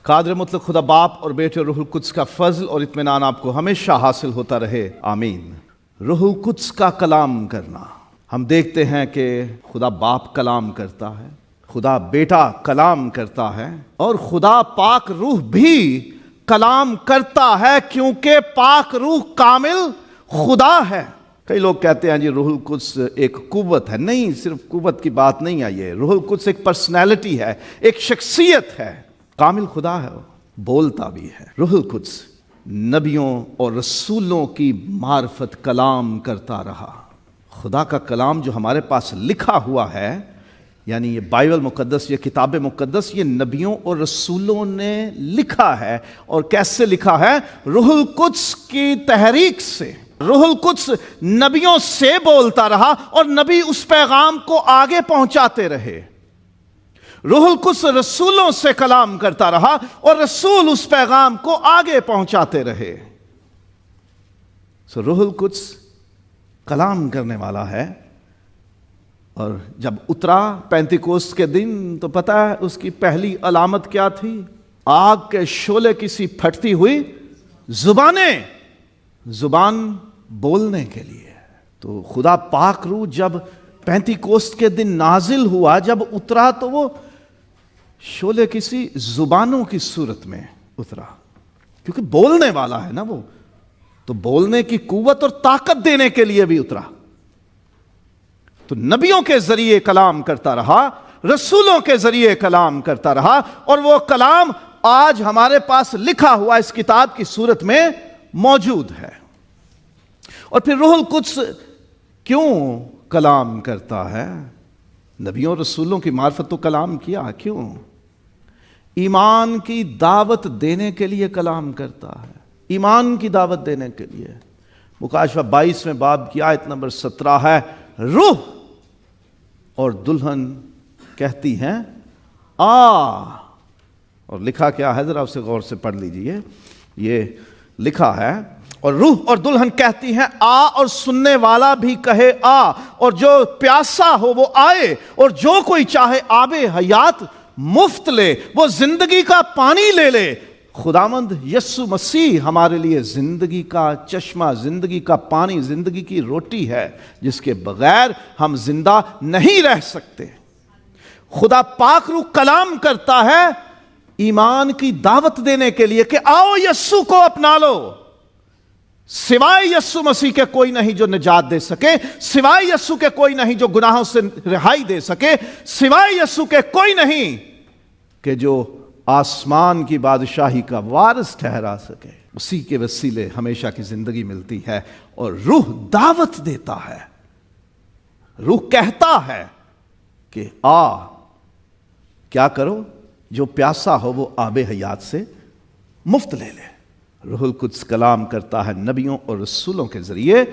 قادر مطلق خدا باپ اور بیٹے اور روح القدس کا فضل اور اطمینان آپ کو ہمیشہ حاصل ہوتا رہے، آمین۔ روح القدس کا کلام کرنا، ہم دیکھتے ہیں کہ خدا باپ کلام کرتا ہے، خدا بیٹا کلام کرتا ہے، اور خدا پاک روح بھی کلام کرتا ہے، کیونکہ پاک روح کامل خدا ہے۔ کئی لوگ کہتے ہیں جی روح القدس ایک قوت ہے، نہیں، صرف قوت کی بات نہیں ہے، یہ روح القدس ایک پرسنالٹی ہے، ایک شخصیت ہے، کامل خدا ہے، بولتا بھی ہے۔ روح القدس نبیوں اور رسولوں کی معرفت کلام کرتا رہا۔ خدا کا کلام جو ہمارے پاس لکھا ہوا ہے، یعنی یہ بائبل مقدس، یہ کتاب مقدس، یہ نبیوں اور رسولوں نے لکھا ہے۔ اور کیسے لکھا ہے؟ روح القدس کی تحریک سے۔ روح القدس نبیوں سے بولتا رہا اور نبی اس پیغام کو آگے پہنچاتے رہے۔ روح القدس رسولوں سے کلام کرتا رہا اور رسول اس پیغام کو آگے پہنچاتے رہے۔ روح القدس کلام کرنے والا ہے، اور جب اترا پینتیکوست کے دن تو پتہ ہے اس کی پہلی علامت کیا تھی؟ آگ کے شعلے کی سی پھٹتی ہوئی زبانیں، زبان بولنے کے لیے۔ تو خدا پاک روح جب پینتیکوست کے دن نازل ہوا، جب اترا، تو وہ شعلے کسی زبانوں کی صورت میں اترا، کیونکہ بولنے والا ہے نا وہ، تو بولنے کی قوت اور طاقت دینے کے لیے بھی اترا۔ تو نبیوں کے ذریعے کلام کرتا رہا، رسولوں کے ذریعے کلام کرتا رہا، اور وہ کلام آج ہمارے پاس لکھا ہوا اس کتاب کی صورت میں موجود ہے۔ اور پھر روح القدس کیوں کلام کرتا ہے؟ نبیوں رسولوں کی معرفت تو کلام کیا، کیوں؟ ایمان کی دعوت دینے کے لیے کلام کرتا ہے، ایمان کی دعوت دینے کے لیے۔ مکاشفہ 22ویں باب کی آیت نمبر 17 ہے، روح اور دلہن کہتی ہیں آ، اور لکھا کیا ہے ذرا اسے غور سے پڑھ لیجئے۔ یہ لکھا ہے، اور روح اور دلہن کہتی ہیں آ، اور سننے والا بھی کہے آ، اور جو پیاسا ہو وہ آئے، اور جو کوئی چاہے آب حیات مفت لے، وہ زندگی کا پانی لے لے۔ خداوند یسوع مسیح ہمارے لیے زندگی کا چشمہ، زندگی کا پانی، زندگی کی روٹی ہے، جس کے بغیر ہم زندہ نہیں رہ سکتے۔ خدا پاک روح کلام کرتا ہے ایمان کی دعوت دینے کے لیے کہ آؤ یسوع کو اپنا لو۔ سوائے یسوع مسیح کے کوئی نہیں جو نجات دے سکے، سوائے یسوع کے کوئی نہیں جو گناہوں سے رہائی دے سکے، سوائے یسوع کے کوئی نہیں کہ جو آسمان کی بادشاہی کا وارث ٹھہرا سکے۔ اسی کے وسیلے ہمیشہ کی زندگی ملتی ہے، اور روح دعوت دیتا ہے، روح کہتا ہے کہ آ، کیا کرو؟ جو پیاسا ہو وہ آب حیات سے مفت لے لے۔ روح القدس کلام کرتا ہے نبیوں اور رسولوں کے ذریعے،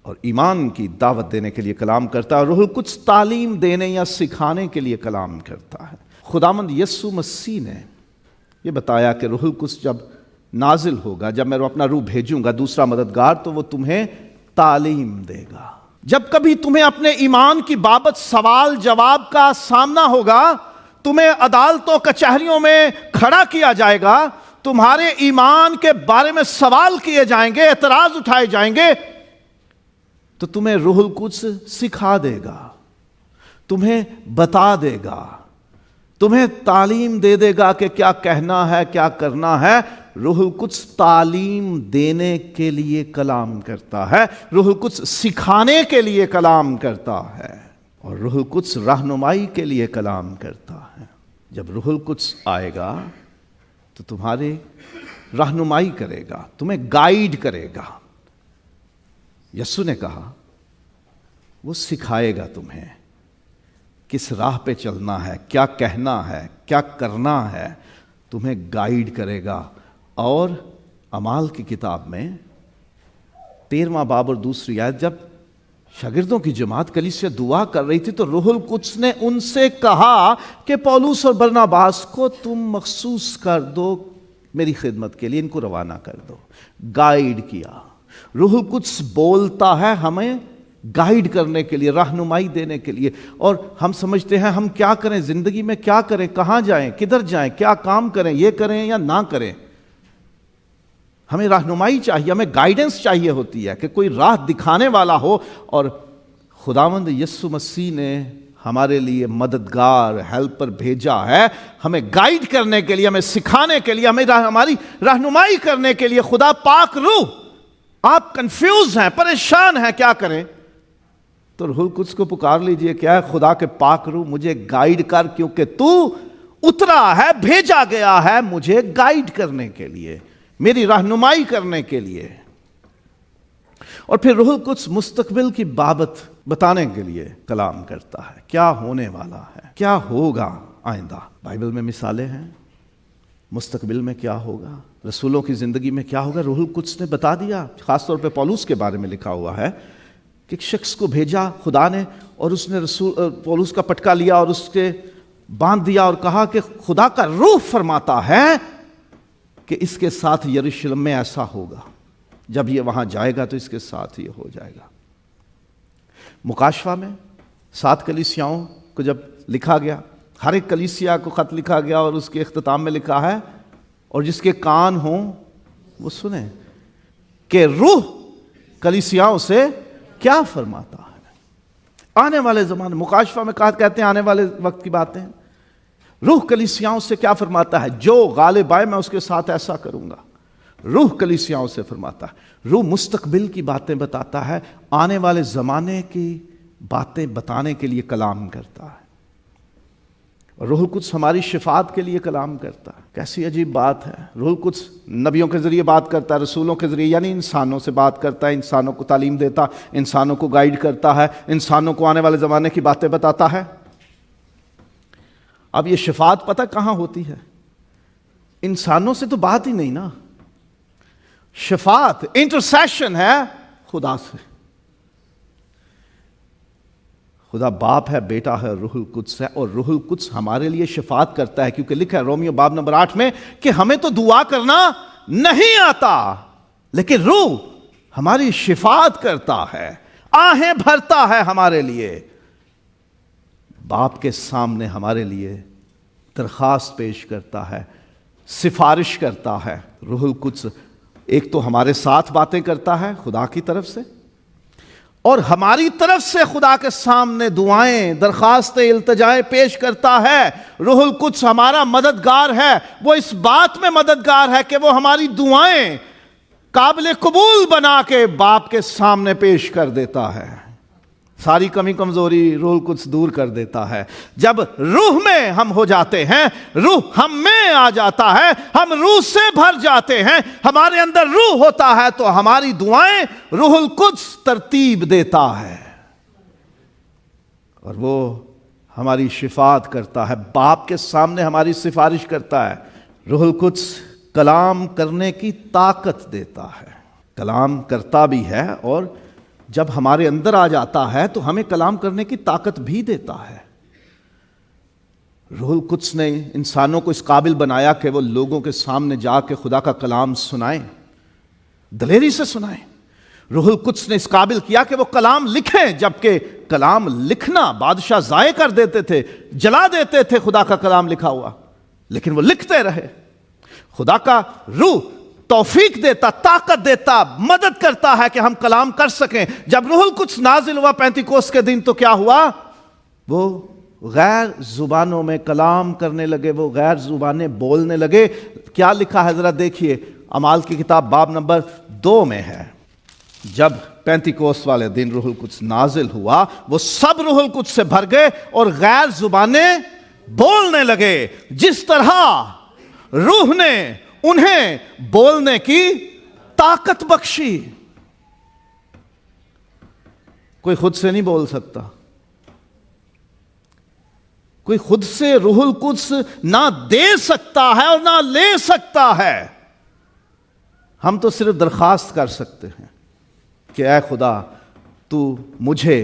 اور ایمان کی دعوت دینے کے لیے کلام کرتا ہے۔ روح القدس تعلیم دینے یا سکھانے کے لیے کلام کرتا ہے۔ خداوند یسوع مسیح نے یہ بتایا کہ روح القدس جب نازل ہوگا، جب میں اپنا روح بھیجوں گا دوسرا مددگار، تو وہ تمہیں تعلیم دے گا۔ جب کبھی تمہیں اپنے ایمان کی بابت سوال جواب کا سامنا ہوگا، تمہیں عدالتوں کچہریوں میں کھڑا کیا جائے گا، تمہارے ایمان کے بارے میں سوال کیے جائیں گے، اعتراض اٹھائے جائیں گے، تو تمہیں روح القدس سکھا دے گا، تمہیں بتا دے گا، تمہیں تعلیم دے دے گا کہ کیا کہنا ہے، کیا کرنا ہے۔ روح القدس تعلیم دینے کے لیے کلام کرتا ہے، روح القدس سکھانے کے لیے کلام کرتا ہے، اور روح القدس رہنمائی کے لیے کلام کرتا ہے۔ جب روح القدس آئے گا تو تمہاری رہنمائی کرے گا، تمہیں گائیڈ کرے گا۔ یسوع نے کہا وہ سکھائے گا تمہیں کس راہ پہ چلنا ہے، کیا کہنا ہے، کیا کرنا ہے، تمہیں گائیڈ کرے گا۔ اور اعمال کی کتاب میں 13واں باب اور 2 آیت، جب شاگردوں کی جماعت کلیسیا دعا کر رہی تھی تو روح القدس نے ان سے کہا کہ پولس اور برناباس کو تم مخصوص کر دو میری خدمت کے لیے، ان کو روانہ کر دو۔ گائیڈ کیا۔ روح القدس بولتا ہے ہمیں گائیڈ کرنے کے لیے، رہنمائی دینے کے لیے۔ اور ہم سمجھتے ہیں ہم کیا کریں، زندگی میں کیا کریں، کہاں جائیں، کدھر جائیں، کیا کام کریں، یہ کریں یا نہ کریں۔ ہمیں رہنمائی چاہیے، ہمیں گائیڈنس چاہیے ہوتی ہے کہ کوئی راہ دکھانے والا ہو، اور خداوند یسوع مسیح نے ہمارے لیے مددگار، ہیلپر بھیجا ہے، ہمیں گائیڈ کرنے کے لیے، ہمیں سکھانے کے لیے، ہمیں ہماری رہنمائی کرنے کے لیے۔ خدا پاک روح، آپ کنفیوز ہیں، پریشان ہیں، کیا کریں؟ تو روح القدس کو پکار لیجئے، کیا ہے خدا کے پاک روح مجھے گائیڈ کر، کیونکہ تو اترا ہے، بھیجا گیا ہے مجھے گائیڈ کرنے کے لیے، میری رہنمائی کرنے کے لیے۔ اور پھر روح القدس مستقبل کی بابت بتانے کے لیے کلام کرتا ہے، کیا ہونے والا ہے، کیا ہوگا آئندہ۔ بائبل میں مثالیں ہیں مستقبل میں کیا ہوگا، رسولوں کی زندگی میں کیا ہوگا، روح القدس نے بتا دیا۔ خاص طور پہ پولس کے بارے میں لکھا ہوا ہے کہ ایک شخص کو بھیجا خدا نے، اور اس نے پولس کا پٹکا لیا اور اس کے باندھ دیا اور کہا کہ خدا کا روح فرماتا ہے کہ اس کے ساتھ یروشلم میں ایسا ہوگا، جب یہ وہاں جائے گا تو اس کے ساتھ یہ ہو جائے گا۔ مکاشفہ میں 7 کلیسیاؤں کو جب لکھا گیا، ہر ایک کلیسیا کو خط لکھا گیا اور اس کے اختتام میں لکھا ہے، اور جس کے کان ہوں وہ سنیں کہ روح کلیسیاؤں سے کیا فرماتا ہے۔ آنے والے زمانے، مکاشفہ میں کہتے ہیں آنے والے وقت کی باتیں، روح کلیسیاؤں سے کیا فرماتا ہے، جو غالب آئے میں اس کے ساتھ ایسا کروں گا۔ روح کلیسیاؤں سے فرماتا ہے، روح مستقبل کی باتیں بتاتا ہے، آنے والے زمانے کی باتیں بتانے کے لیے کلام کرتا ہے۔ اور روح القدس ہماری شفاعت کے لیے کلام کرتا ہے۔ کیسی عجیب بات ہے، روح القدس نبیوں کے ذریعے بات کرتا ہے، رسولوں کے ذریعے، یعنی انسانوں سے بات کرتا ہے، انسانوں کو تعلیم دیتا، انسانوں کو گائیڈ کرتا ہے، انسانوں کو آنے والے زمانے کی باتیں بتاتا ہے۔ اب یہ شفاعت پتہ کہاں ہوتی ہے؟ انسانوں سے تو بات ہی نہیں نا، شفاعت انٹرسیشن ہے خدا سے۔ خدا باپ ہے، بیٹا ہے، روح القدس ہے، اور روح القدس ہمارے لیے شفاعت کرتا ہے، کیونکہ لکھا ہے رومیو باب نمبر 8 میں کہ ہمیں تو دعا کرنا نہیں آتا، لیکن روح ہماری شفاعت کرتا ہے، آہیں بھرتا ہے ہمارے لیے، باپ کے سامنے ہمارے لیے درخواست پیش کرتا ہے، سفارش کرتا ہے۔ روح القدس ایک تو ہمارے ساتھ باتیں کرتا ہے خدا کی طرف سے، اور ہماری طرف سے خدا کے سامنے دعائیں، درخواستیں، التجائیں پیش کرتا ہے۔ روح القدس ہمارا مددگار ہے، وہ اس بات میں مددگار ہے کہ وہ ہماری دعائیں قابل قبول بنا کے باپ کے سامنے پیش کر دیتا ہے۔ ساری کمی کمزوری روح القدس دور کر دیتا ہے۔ جب روح میں ہم ہو جاتے ہیں، روح ہم میں آ جاتا ہے، ہم روح سے بھر جاتے ہیں، ہمارے اندر روح ہوتا ہے، تو ہماری دعائیں روح القدس ترتیب دیتا ہے، اور وہ ہماری شفاعت کرتا ہے، باپ کے سامنے ہماری سفارش کرتا ہے۔ روح القدس کلام کرنے کی طاقت دیتا ہے، کلام کرتا بھی ہے، اور جب ہمارے اندر آ جاتا ہے تو ہمیں کلام کرنے کی طاقت بھی دیتا ہے۔ روح القدس نے انسانوں کو اس قابل بنایا کہ وہ لوگوں کے سامنے جا کے خدا کا کلام سنائیں، دلیری سے سنائیں۔ روح القدس نے اس قابل کیا کہ وہ کلام لکھیں، جبکہ کلام لکھنا بادشاہ ضائع کر دیتے تھے، جلا دیتے تھے خدا کا کلام لکھا ہوا، لیکن وہ لکھتے رہے۔ خدا کا روح توفیق دیتا، طاقت دیتا، مدد کرتا ہے کہ ہم کلام کر سکیں۔ جب روح القدس نازل ہوا پینتیکوست کے دن تو کیا ہوا؟ وہ غیر زبانوں میں کلام کرنے لگے، وہ غیر زبانیں بولنے لگے۔ کیا لکھا ہے ذرا دیکھیے، اعمال کی کتاب باب نمبر 2 میں ہے، جب پینتیکوست والے دن روح القدس نازل ہوا، وہ سب روح القدس سے بھر گئے اور غیر زبانیں بولنے لگے، جس طرح روح نے انہیں بولنے کی طاقت بخشی۔ کوئی خود سے نہیں بول سکتا، کوئی خود سے روح القدس نہ دے سکتا ہے اور نہ لے سکتا ہے۔ ہم تو صرف درخواست کر سکتے ہیں کہ اے خدا تو مجھے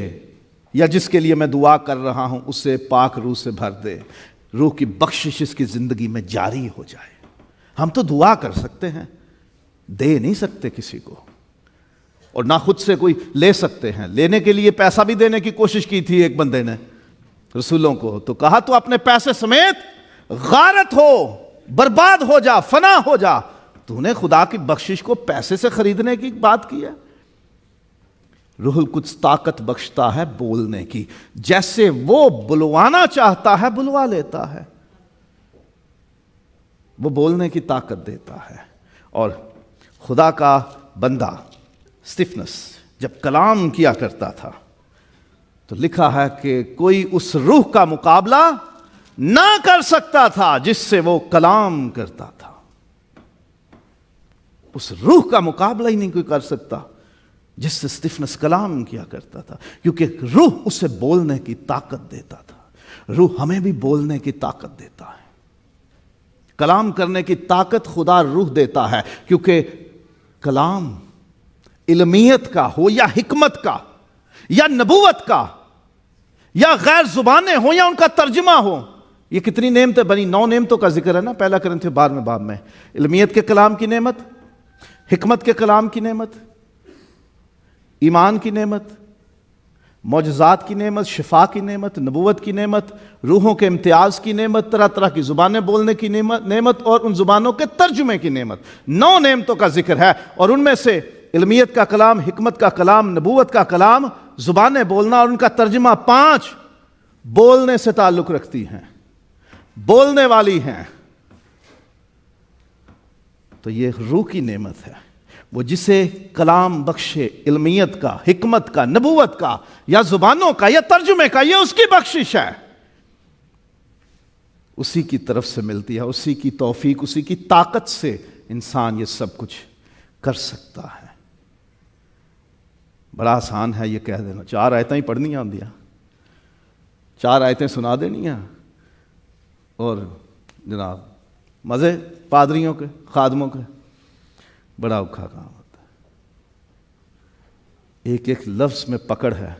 یا جس کے لیے میں دعا کر رہا ہوں اسے پاک روح سے بھر دے، روح کی بخشش اس کی زندگی میں جاری ہو جائے۔ ہم تو دعا کر سکتے ہیں، دے نہیں سکتے کسی کو۔ اور نہ خود سے کوئی لے سکتے ہیں. لینے کے لیے پیسہ بھی دینے کی کوشش کی تھی ایک بندے نے رسولوں کو, تو کہا تو اپنے پیسے سمیت غارت ہو, برباد ہو جا, فنا ہو جا. تو نے خدا کی بخشش کو پیسے سے خریدنے کی بات کی ہے. روح القدس طاقت بخشتا ہے بولنے کی, جیسے وہ بلوانا چاہتا ہے بلوا لیتا ہے. وہ بولنے کی طاقت دیتا ہے. اور خدا کا بندہ اسٹیفنس جب کلام کیا کرتا تھا تو لکھا ہے کہ کوئی اس روح کا مقابلہ نہ کر سکتا تھا جس سے وہ کلام کرتا تھا. اس روح کا مقابلہ ہی نہیں کوئی کر سکتا جس سے اسٹیفنس کلام کیا کرتا تھا, کیونکہ روح اسے بولنے کی طاقت دیتا تھا. روح ہمیں بھی بولنے کی طاقت دیتا ہے. کلام کرنے کی طاقت خدا روح دیتا ہے, کیونکہ کلام علمیت کا ہو یا حکمت کا یا نبوت کا یا غیر زبانیں ہو یا ان کا ترجمہ ہو. یہ کتنی نعمتیں بنی, 9 نعمتوں کا ذکر ہے نا پہلا کرنتھیوں 12 باب میں. علمیت کے کلام کی نعمت, حکمت کے کلام کی نعمت, ایمان کی نعمت, معجزات کی نعمت, شفا کی نعمت, نبوت کی نعمت, روحوں کے امتیاز کی نعمت, طرح طرح کی زبانیں بولنے کی نعمت اور ان زبانوں کے ترجمے کی نعمت. 9 نعمتوں کا ذکر ہے, اور ان میں سے علمیت کا کلام, حکمت کا کلام, نبوت کا کلام, زبانیں بولنا اور ان کا ترجمہ 5 بولنے سے تعلق رکھتی ہیں, بولنے والی ہیں. تو یہ روح کی نعمت ہے. وہ جسے کلام بخشے, علمیت کا, حکمت کا, نبوت کا یا زبانوں کا یا ترجمے کا, یہ اس کی بخشش ہے. اسی کی طرف سے ملتی ہے, اسی کی توفیق, اسی کی طاقت سے انسان یہ سب کچھ کر سکتا ہے. بڑا آسان ہے یہ کہہ دینا, 4 آیتیں ہی پڑھنی ہوں دیا, 4 آیتیں سنا دینی ہیں, اور جناب مزے پادریوں کے, خادموں کے. بڑا اوکھا کام ہوتا ہے. ایک ایک لفظ میں پکڑ ہے.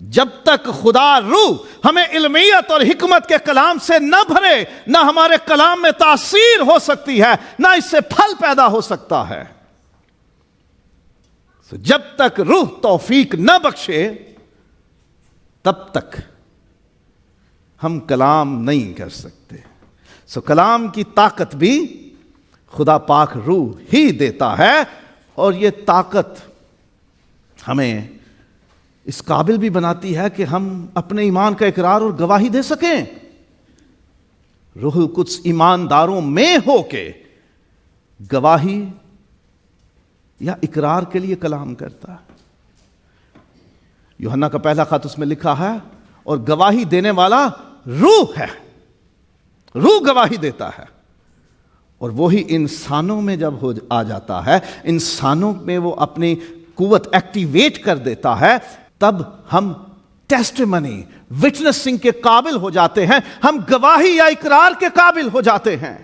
جب تک خدا روح ہمیں علمیت اور حکمت کے کلام سے نہ بھرے, نہ ہمارے کلام میں تاثیر ہو سکتی ہے, نہ اس سے پھل پیدا ہو سکتا ہے. جب تک روح توفیق نہ بخشے تب تک ہم کلام نہیں کر سکتے. کلام کی طاقت بھی خدا پاک روح ہی دیتا ہے, اور یہ طاقت ہمیں اس قابل بھی بناتی ہے کہ ہم اپنے ایمان کا اقرار اور گواہی دے سکیں. روح القدس ایمانداروں میں ہو کے گواہی یا اقرار کے لیے کلام کرتا ہے. یوحنا کا پہلا خط اس میں لکھا ہے, اور گواہی دینے والا روح ہے. روح گواہی دیتا ہے, اور وہی انسانوں میں جب آ جاتا ہے, انسانوں میں وہ اپنی قوت ایکٹیویٹ کر دیتا ہے, تب ہم ٹیسٹیمنی, وٹنسنگ کے قابل ہو جاتے ہیں, ہم گواہی یا اقرار کے قابل ہو جاتے ہیں.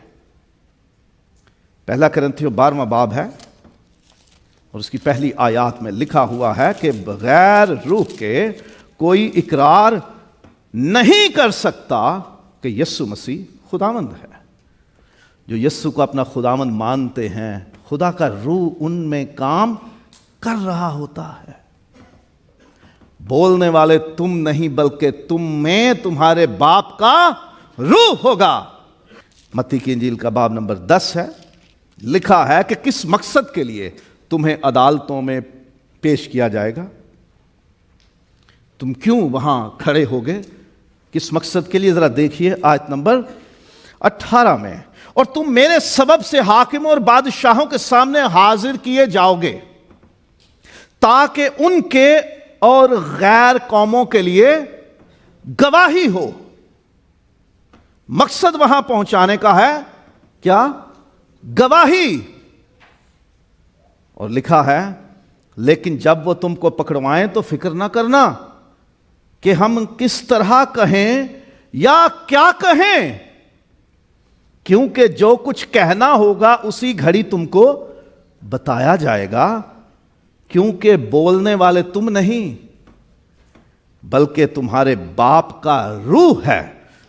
پہلا کرنتھیوں 12 باب ہے, اور اس کی پہلی آیات میں لکھا ہوا ہے کہ بغیر روح کے کوئی اقرار نہیں کر سکتا کہ یسوع مسیح خداوند ہے. جو یسوع کو اپنا خداوند مانتے ہیں, خدا کا روح ان میں کام کر رہا ہوتا ہے. بولنے والے تم نہیں بلکہ تم میں تمہارے باپ کا روح ہوگا. متی کی انجیل کا باب نمبر 10 ہے. لکھا ہے کہ کس مقصد کے لیے تمہیں عدالتوں میں پیش کیا جائے گا, تم کیوں وہاں کھڑے ہوگے, کس مقصد کے لیے ذرا دیکھیے آیت نمبر 18 میں. اور تم میرے سبب سے حاکموں اور بادشاہوں کے سامنے حاضر کیے جاؤ گے تاکہ ان کے اور غیر قوموں کے لیے گواہی ہو. مقصد وہاں پہنچانے کا ہے کیا؟ گواہی. اور لکھا ہے لیکن جب وہ تم کو پکڑوائیں تو فکر نہ کرنا کہ ہم کس طرح کہیں یا کیا کہیں, کیونکہ جو کچھ کہنا ہوگا اسی گھڑی تم کو بتایا جائے گا, کیونکہ بولنے والے تم نہیں بلکہ تمہارے باپ کا روح ہے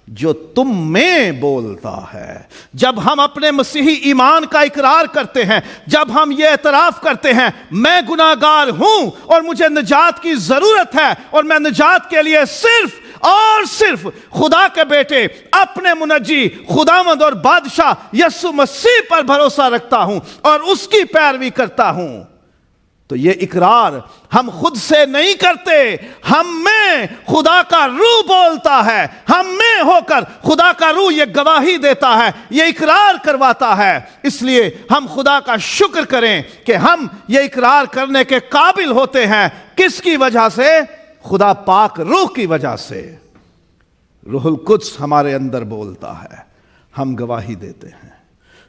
جو تم میں بولتا ہے۔ جب ہم اپنے مسیحی ایمان کا اقرار کرتے ہیں، جب ہم یہ اعتراف کرتے ہیں میں گناہگار ہوں اور مجھے نجات کی ضرورت ہے، اور میں نجات کے لیے صرف اور صرف خدا کے بیٹے اپنے منجی خداوند اور بادشاہ یسوع مسیح پر بھروسہ رکھتا ہوں اور اس کی پیروی کرتا ہوں، تو یہ اقرار ہم خود سے نہیں کرتے، ہم میں خدا کا روح بولتا ہے، ہم میں ہو کر خدا کا روح یہ گواہی دیتا ہے، یہ اقرار کرواتا ہے۔ اس لیے ہم خدا کا شکر کریں کہ ہم یہ اقرار کرنے کے قابل ہوتے ہیں۔ کس کی وجہ سے؟ خدا پاک روح کی وجہ سے۔ روح القدس ہمارے اندر بولتا ہے، ہم گواہی دیتے ہیں۔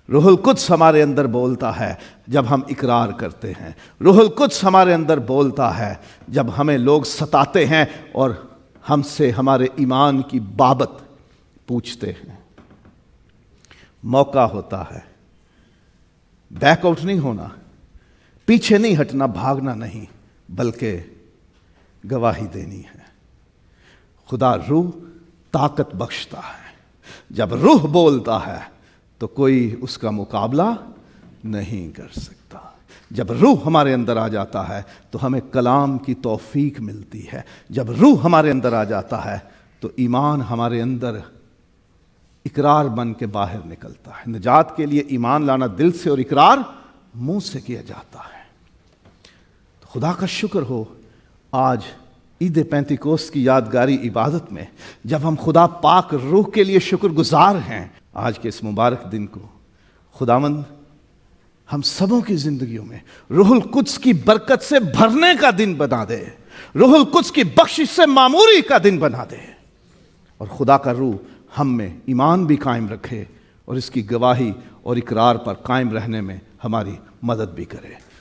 روح القدس ہمارے اندر بولتا ہے جب ہم اقرار کرتے ہیں۔ روح القدس ہمارے اندر بولتا ہے جب ہمیں لوگ ستاتے ہیں اور ہم سے ہمارے ایمان کی بابت پوچھتے ہیں۔ موقع ہوتا ہے، بیک آؤٹ نہیں ہونا، پیچھے نہیں ہٹنا، بھاگنا نہیں، بلکہ گواہی دینی ہے۔ خدا روح طاقت بخشتا ہے۔ جب روح بولتا ہے تو کوئی اس کا مقابلہ نہیں کر سکتا۔ جب روح ہمارے اندر آ جاتا ہے تو ہمیں کلام کی توفیق ملتی ہے۔ جب روح ہمارے اندر آ جاتا ہے تو ایمان ہمارے اندر اقرار بن کے باہر نکلتا ہے۔ نجات کے لیے ایمان لانا دل سے اور اقرار منہ سے کیا جاتا ہے۔ تو خدا کا شکر ہو، آج عید پینتیکوست کی یادگاری عبادت میں جب ہم خدا پاک روح کے لیے شکر گزار ہیں، آج کے اس مبارک دن کو خداوند ہم سبوں کی زندگیوں میں روح القدس کی برکت سے بھرنے کا دن بنا دے، روح القدس کی بخشش سے معموری کا دن بنا دے، اور خدا کا روح ہم میں ایمان بھی قائم رکھے اور اس کی گواہی اور اقرار پر قائم رہنے میں ہماری مدد بھی کرے۔